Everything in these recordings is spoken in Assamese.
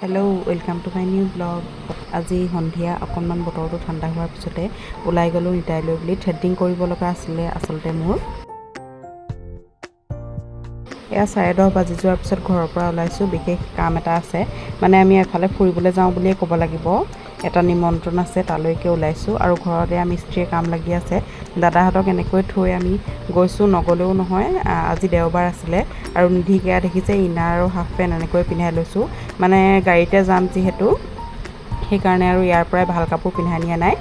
Hello', welcome to my new blog. আজি সন্ধিয়া অকণমান বতৰটো ঠাণ্ডা হোৱাৰ পিছতে ওলাই গ'লোঁ নিতাইলৈ বুলি। থ্ৰেডিং কৰিব লগা আছিলে আচলতে মোৰ। এয়া 10:30 বাজি যোৱাৰ পিছত ঘৰৰ পৰা ওলাইছোঁ। বিশেষ কাম এটা আছে, মানে আমি এফালে ফুৰিবলৈ যাওঁ বুলিয়ে ক'ব লাগিব। এটা নিমন্ত্ৰণ আছে, তালৈকে ওলাইছোঁ। আৰু ঘৰতে মিস্ত্ৰীয়ে কাম লাগি আছে। দাদাহঁতক এনেকৈ থৈ আমি গৈছোঁ, নগ'লেও নহয়। আজি দেওবাৰ আছিলে আৰু নিধিক এয়া দেখিছে ইনাৰ আৰু হাফ পেণ্ট এনেকৈ পিন্ধাই লৈছোঁ। মানে গাড়ীতে যাম যিহেতু, সেইকাৰণে আৰু ইয়াৰ পৰাই ভাল কাপোৰ পিন্ধাই নিয়া নাই।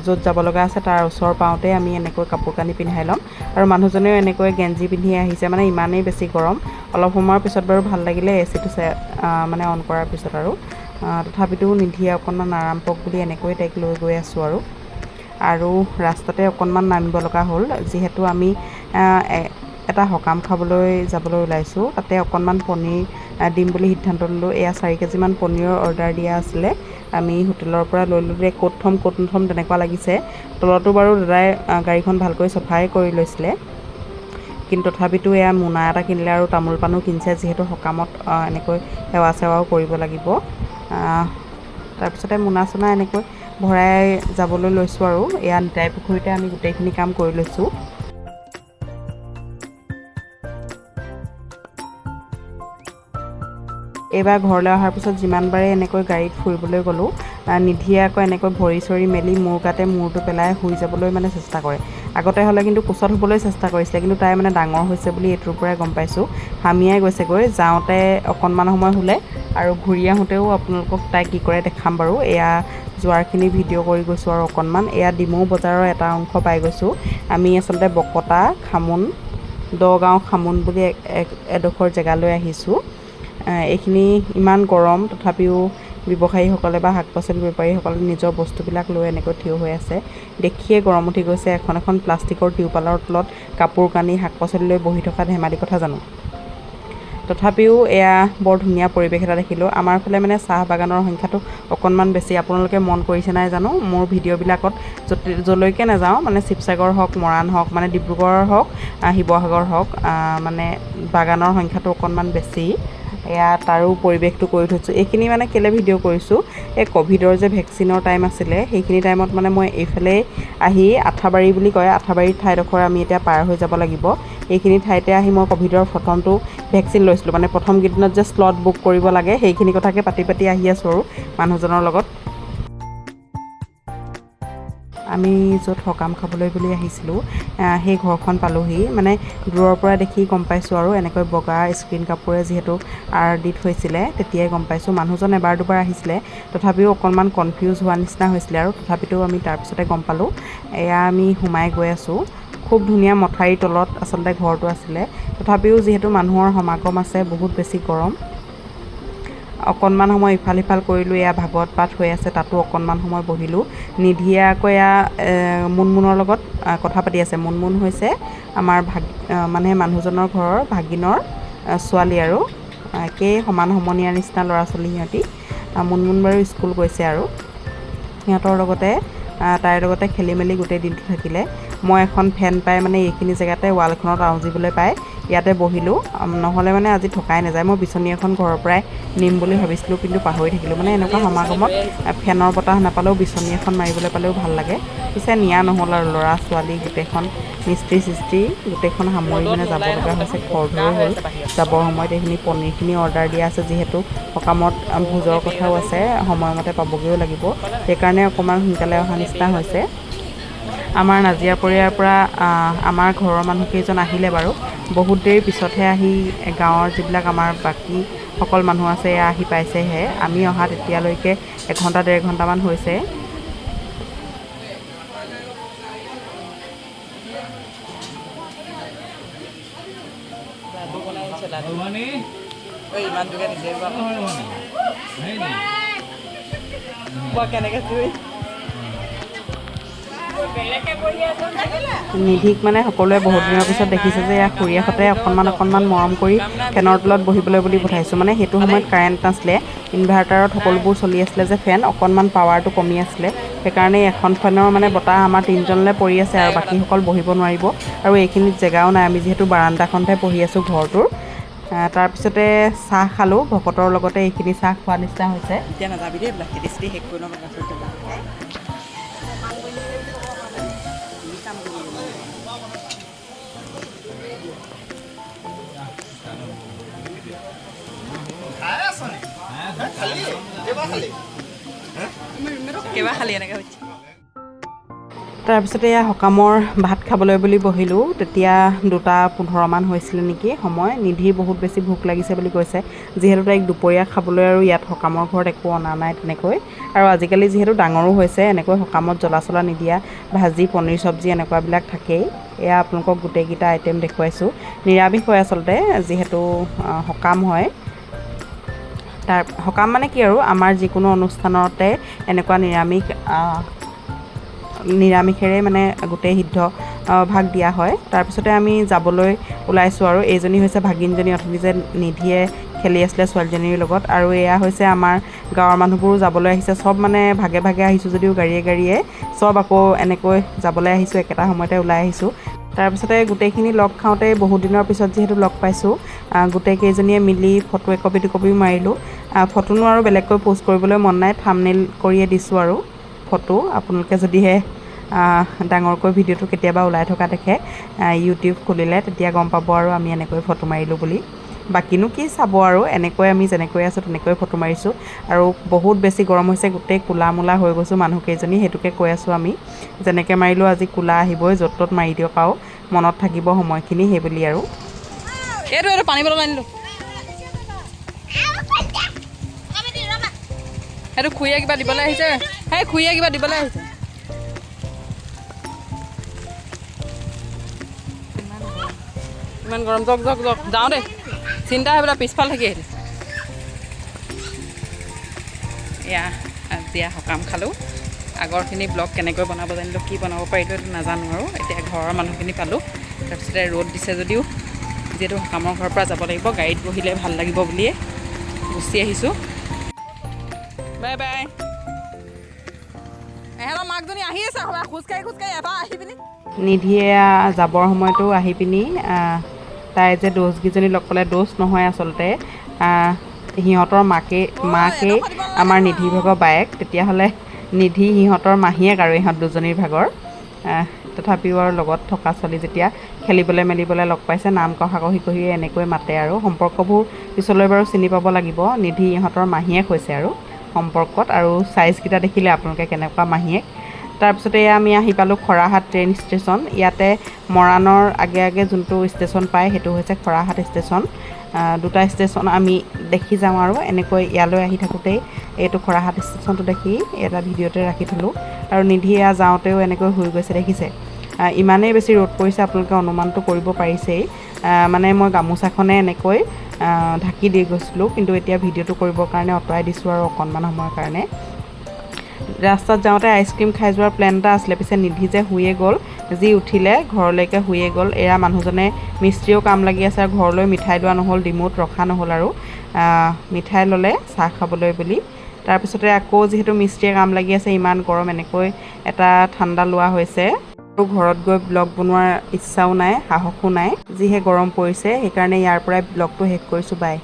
য'ত যাব লগা আছে তাৰ ওচৰ পাওঁতে আমি এনেকৈ কাপোৰ কানি পিন্ধাই ল'ম। আৰু মানুহজনেও এনেকৈ গেঞ্জি পিন্ধি আহিছে, মানে ইমানেই বেছি গৰম। অলপ সময়ৰ পিছত বাৰু ভাল লাগিলে এচিটো মানে অন কৰাৰ পিছত আৰু তথাপিতো নিধিয়ে অকণমান আৰাম পাওক বুলি এনেকৈ তাইক লৈ গৈ আছোঁ। আৰু ৰাস্তাতে অকণমান নামিব লগা হ'ল, যিহেতু আমি এটা সকাম খাবলৈ যাবলৈ ওলাইছোঁ। তাতে অকণমান পনীৰ দিম বুলি সিদ্ধান্ত ল'লোঁ। এয়া 4 কেজিমান পনীৰৰ অৰ্ডাৰ দিয়া আছিলে। আমি হোটেলৰ পৰা লৈ ল'লে ক'ত নথ'ম তেনেকুৱা লাগিছে। তলতো বাৰু দাদাই গাড়ীখন ভালকৈ চফাই কৰি লৈছিলে, কিন্তু তথাপিতো এয়া মোনা এটা কিনিলে আৰু তামোল পানো কিনিছে, যিহেতু সকামত এনেকৈ সেৱা চেৱাও কৰিব লাগিব। তাৰপিছতে মোনা চোনা এনেকৈ ভৰাই যাবলৈ লৈছোঁ। আৰু এয়া নিতাই পুখুৰীতে আমি গোটেইখিনি কাম কৰি লৈছোঁ। এইবাৰ ঘৰলৈ অহাৰ পিছত যিমানবাৰেই এনেকৈ গাড়ীত ফুৰিবলৈ গ'লোঁ, নিধিয়ে আকৌ এনেকৈ ভৰি চৰি মেলি মোৰ গাতে মূৰটো পেলাই শুই যাবলৈ মানে চেষ্টা কৰে। আগতে হ'লে কিন্তু কোচত শুবলৈ চেষ্টা কৰিছিলে, কিন্তু তাই মানে ডাঙৰ হৈছে বুলি এইটোৰ পৰাই গম পাইছোঁ। হামিয়াই গৈছেগৈ। যাওঁতে অকণমান সময় শুলে আৰু ঘূৰি আহোঁতেও আপোনালোকক তাই কি কৰে দেখাম বাৰু। এয়া যোৱাৰখিনি ভিডিঅ' কৰি গৈছোঁ আৰু অকণমান। এয়া ডিমৌ বজাৰৰ এটা অংশ পাই গৈছোঁ। আমি আচলতে বকতা খামুন, দগাঁও খামুন বুলি এডোখৰ জেগালৈ আহিছোঁ। এইখিনি ইমান গৰম, তথাপিও ব্যৱসায়ীসকলে বা শাক পাচলি বেপাৰীসকলে নিজৰ বস্তুবিলাক লৈ এনেকৈ থিয় হৈ আছে। দেখিয়ে গৰম উঠি গৈছে। এখন প্লাষ্টিকৰ টিউপালৰ তলত কাপোৰ কানি শাক পাচলি লৈ বহি থকা ধেমালি কথা জানো। তথাপিও এয়া বৰ ধুনীয়া পৰিৱেশ এটা দেখিলোঁ। আমাৰ ফালে মানে চাহ বাগানৰ সংখ্যাটো অকণমান বেছি। আপোনালোকে মন কৰিছে নাই জানো, মোৰ ভিডিঅ'বিলাকত য'লৈকে নাযাওঁ, মানে শিৱসাগৰ হওক, মৰাণ হওক, মানে ডিব্ৰুগড় হওক, শিৱসাগৰ হওক, মানে বাগানৰ সংখ্যাটো অকণমান বেছি। এয়া তাৰো পৰিৱেশটো কৰি থৈছোঁ। এইখিনি মানে কেলৈ ভিডিঅ' কৰিছোঁ, এই ক'ভিডৰ যে ভেকচিনৰ টাইম আছিলে, সেইখিনি টাইমত মানে মই এইফালে আহি আঠাবাৰী বুলি কয়, আঠাবাৰী ঠাইডোখৰ আমি এতিয়া পাৰ হৈ যাব লাগিব। এইখিনি ঠাইতে আহি মই ক'ভিডৰ প্ৰথমটো ভেকচিন লৈছিলোঁ। মানে প্ৰথম কেইদিনত যে স্লট বুক কৰিব লাগে, সেইখিনি কথাকে পাতি আহি আছোঁ আৰু মানুহজনৰ লগত। আমি য'ত সকাম খাবলৈ বুলি আহিছিলোঁ, সেই ঘৰখন পালোহি। মানে দূৰৰ পৰা দেখি গম পাইছোঁ আৰু এনেকৈ বগা স্ক্ৰীণ কাপোৰে যিহেতু দি থৈছিলে, তেতিয়াই গম পাইছোঁ। মানুহজন এবাৰ দুবাৰ আহিছিলে, তথাপিও অকণমান কনফিউজ হোৱা নিচিনা হৈছিলে আৰু তথাপিতো আমি তাৰপিছতে গম পালোঁ। এয়া আমি সোমাই গৈ আছোঁ। খুব ধুনীয়া মথাউৰিৰ তলত আচলতে ঘৰটো আছিলে, তথাপিও যিহেতু মানুহৰ সমাগম আছে, বহুত বেছি গৰম। অকণমান সময় ইফাল সিফাল কৰিলোঁ। এয়া ভাগৱত পাঠ হৈ আছে, তাতো অকণমান সময় বহিলোঁ। নিধিয়ে আকৌ এয়া মুনমুনৰ লগত কথা পাতি আছে। মুনমুন হৈছে আমাৰ মানে মানুহজনৰ ঘৰৰ ভাগিনৰ ছোৱালী আৰু একেই সমান সমনীয়াৰ নিচিনা ল'ৰা ছোৱালী সিহঁতি। মুনমুন বাৰু স্কুল গৈছে আৰু সিহঁতৰ লগতে তাইৰ লগতে খেলি মেলি গোটেই দিনটো থাকিলে। মই এখন ফেন পাই মানে এইখিনি জেগাতে ৱালখনত আউজিবলৈ পাই ইয়াতে বহিলোঁ। নহ'লে মানে আজি থকাই নাযায়। মই বিচনী এখন ঘৰৰ পৰাই নিম বুলি ভাবিছিলোঁ, কিন্তু পাহৰি থাকিলোঁ। মানে এনেকুৱা সমাগমত ফেনৰ বতাহ নাপালেও বিচনী এখন মাৰিবলৈ পালেও ভাল লাগে। পিছে নিয়া নহ'ল আৰু ল'ৰা ছোৱালী গোটেইখন মিস্ত্ৰী চিস্ত্ৰী গোটেইখন সামৰি মানে যাব লগা হৈছে। খৰধৰো হ'ল যাবৰ সময়ত। এইখিনি পনীৰখিনি অৰ্ডাৰ দিয়া আছে, যিহেতু সকামত ভোজৰ কথাও আছে, সময়মতে পাবগৈও লাগিব। সেইকাৰণে অকণমান সোনকালে অহা নিচিনা হৈছে। আমাৰ নাজিৰাপৰীয়াৰ পৰা আমাৰ ঘৰৰ মানুহকেইজন আহিলে বাৰু। বহুত দেৰি পিছতহে আহি গাঁৱৰ যিবিলাক আমাৰ বাকীসকল মানুহ আছে, এয়া আহি পাইছেহে। আমি অহাত এতিয়ালৈকে 1-1.5 ঘণ্টামান হৈছে। নিধিক মানে সকলোৱে বহুত দিনৰ পিছত দেখিছে যে ইয়াক খুৰীয়েকহঁতে অকণমান মৰম কৰি ফেনৰ তলত বহিবলৈ বুলি পঠাইছোঁ। মানে সেইটো সময়ত কাৰেণ্ট নাছিলে, ইনভাৰ্টাৰত সকলোবোৰ চলি আছিলে যে ফেন, অকণমান পাৱাৰটো কমি আছিলে। সেইকাৰণে এখন ফেনৰ মানে বতাহ আমাৰ 3জনলৈ পৰি আছে আৰু বাকীসকল বহিব নোৱাৰিব। আৰু এইখিনিত জেগাও নাই, আমি যিহেতু বাৰাণ্ডাখনতে পঢ়ি আছোঁ ঘৰটোৰ। তাৰপিছতে চাহ খালোঁ ভকতৰ লগতে এইখিনি চাহ খোৱা নিচিনা হৈছে এতিয়া নাযাবি দেই এইবিলাক খেতি চেতি শেষ কৰি ল'ব কেইবা খালি এনেকৈ হৈছে তাৰপিছতে এয়া সকামৰ ভাত খাবলৈ বুলি বহিলোঁ তেতিয়া 2:15 হৈছিলে নেকি সময় নিধিৰ বহুত বেছি ভোক লাগিছে বুলি কৈছে যিহেতু তাইক দুপৰীয়া খাবলৈ আৰু ইয়াত সকামৰ ঘৰত একো অনা নাই তেনেকৈ আৰু আজিকালি যিহেতু ডাঙৰো হৈছে এনেকৈ সকামত জ্বলা চলা নিদিয়া ভাজি পনীৰ চব্জি এনেকুৱাবিলাক থাকেই এয়া আপোনালোকক গোটেইকেইটা আইটেম দেখুৱাইছোঁ নিৰামিষ হয় আচলতে যিহেতু সকাম হয় তাৰ সকাম মানে কি আৰু আমাৰ যিকোনো অনুষ্ঠানতে এনেকুৱা নিৰামিষেৰে মানে গোটেই সিদ্ধ ভাগ দিয়া হয় তাৰপিছতে আমি যাবলৈ ওলাইছোঁ আৰু এইজনী হৈছে ভাগিনজনী অথনি যে নিধিয়ে খেলি আছিলে ছোৱালীজনীৰ লগত আৰু এয়া হৈছে আমাৰ গাঁৱৰ মানুহবোৰো যাবলৈ আহিছে চব মানে ভাগে ভাগে আহিছোঁ যদিও গাড়ীয়ে গাড়ীয়ে চব আকৌ এনেকৈ যাবলৈ আহিছোঁ একেটা সময়তে ওলাই আহিছোঁ তাৰপিছতে গোটেইখিনি লগ খাওঁতে বহুত দিনৰ পিছত যিহেতু লগ পাইছোঁ গোটেইকেইজনীয়ে মিলি ফটো একপি দুকপিও মাৰিলোঁ ফটোনো আৰু বেলেগকৈ পোষ্ট কৰিবলৈ মন নাই থাম্বনেইল কৰিয়ে দিছোঁ আৰু ফটো আপোনালোকে যদিহে ডাঙৰকৈ ভিডিঅ'টো কেতিয়াবা ওলাই থকা দেখে ইউটিউব খুলিলে তেতিয়া গম পাব আৰু আমি এনেকৈ ফটো মাৰিলোঁ বুলি বাকিনো কি চাব আৰু এনেকৈ আমি যেনেকৈ আছোঁ তেনেকৈ ফটো মাৰিছোঁ আৰু বহুত বেছি গৰম হৈছে গোটেই কোলা মোলা হৈ গৈছোঁ মানুহকেইজনী সেইটোকে কৈ আছোঁ আমি যেনেকৈ মাৰিলোঁ আজি কোলা আহিবই য'ত ত'ত মাৰি দিয়ক আৰু মনত থাকিব সময়খিনি সেইবুলি আৰু এইটো পানী বটল আনিলোঁ সেইটো খুৰীয়ে কিবা দিবলৈ আহিছে সেই খুৰীয়ে কিবা দিবলৈ আহিছে ইমান গৰম জক জক জক যাওঁ দেই চিন্তা হৈ পেলাই পিছফাল থাকি আহিলে এয়া এতিয়া সকাম খালোঁ আগৰখিনি ব্লগ কেনেকৈ বনাব জানিলোঁ কি বনাব পাৰিলোঁ এইটো নাজানো আৰু এতিয়া ঘৰৰ মানুহখিনি পালোঁ তাৰপিছতে ৰ'দ দিছে যদিও যিহেতু সকামৰ ঘৰৰ পৰা যাব লাগিব গাড়ীত বহিলে ভাল লাগিব বুলিয়ে গুচি আহিছোঁ বাই বাই এহেঁতৰ মাকজনী আহি আছে খোজকাঢ়ি খোজকাঢ়ি এবাৰ আহি পিনি নিধিয়ে যাবৰ সময়তো আহি পিনি তাই যে দোষকেইজনী লগ পালে দোষ নহয় আচলতে সিহঁতৰ মাকে আমাৰ নিধি ভাগৰ বায়েক তেতিয়াহ'লে নিধি সিহঁতৰ মাহীয়েক আৰু ইহঁত দুজনীৰ ভাগৰ তথাপিও আৰু লগত থকা ছোৱালী যেতিয়া খেলিবলৈ মেলিবলৈ লগ পাইছে নাম কঢ়ি কঢ়িয়ে এনেকৈ মাতে আৰু সম্পৰ্কবোৰ পিছলৈ বাৰু চিনি পাব লাগিব নিধি ইহঁতৰ মাহীয়েক হৈছে আৰু সম্পৰ্কত আৰু চাইজকেইটা দেখিলে আপোনালোকে কেনেকুৱা মাহীয়েক তাৰপিছতে আমি আহি পালোঁ খৰাহাট ট্ৰেইন ষ্টেচন ইয়াতে মৰাণৰ আগে আগে যোনটো ষ্টেচন পায় সেইটো হৈছে খৰাহাট ষ্টেচন দুটা ষ্টেচন আমি দেখি যাওঁ আৰু এনেকৈ ইয়ালৈ আহি থাকোঁতেই এইটো খৰাহাট ষ্টেচনটো দেখি এটা ভিডিঅ'তে ৰাখি থ'লোঁ আৰু নিধি যাওঁতেও এনেকৈ শুই গৈছে দেখিছে ইমানেই বেছি ৰ'দ পৰিছে আপোনালোকে অনুমানটো কৰিব পাৰিছেই মানে মই গামোচাখনে এনেকৈ ঢাকি দি গৈছিলোঁ কিন্তু এতিয়া ভিডিঅ'টো কৰিবৰ কাৰণে আঁতৰাই দিছোঁ আৰু অকণমান সময়ৰ কাৰণে ৰাস্তাত যাওঁতে আইচক্ৰীম খাই যোৱাৰ প্লেন এটা আছিলে পিছে নিধি যে শুয়ে গ'ল যি উঠিলে ঘৰলৈকে শুয়ে গ'ল এয়া মানুহজনে মিস্ত্ৰীও কাম লাগি আছে আৰু ঘৰলৈ মিঠাই লোৱা নহ'ল ডিমুত ৰখা নহ'ল আৰু মিঠাই ল'লে চাহ খাবলৈ বুলি তাৰপিছতে আকৌ যিহেতু মিস্ত্ৰীয়ে কাম লাগি আছে ইমান গৰম এনেকৈ এটা ঠাণ্ডা লোৱা হৈছে আৰু ঘৰত গৈ ব্লগ বনোৱাৰ ইচ্ছাও নাই সাহসো নাই যিহে গৰম পৰিছে সেইকাৰণে ইয়াৰ পৰাই ব্লগটো শেষ কৰিছোঁ বাই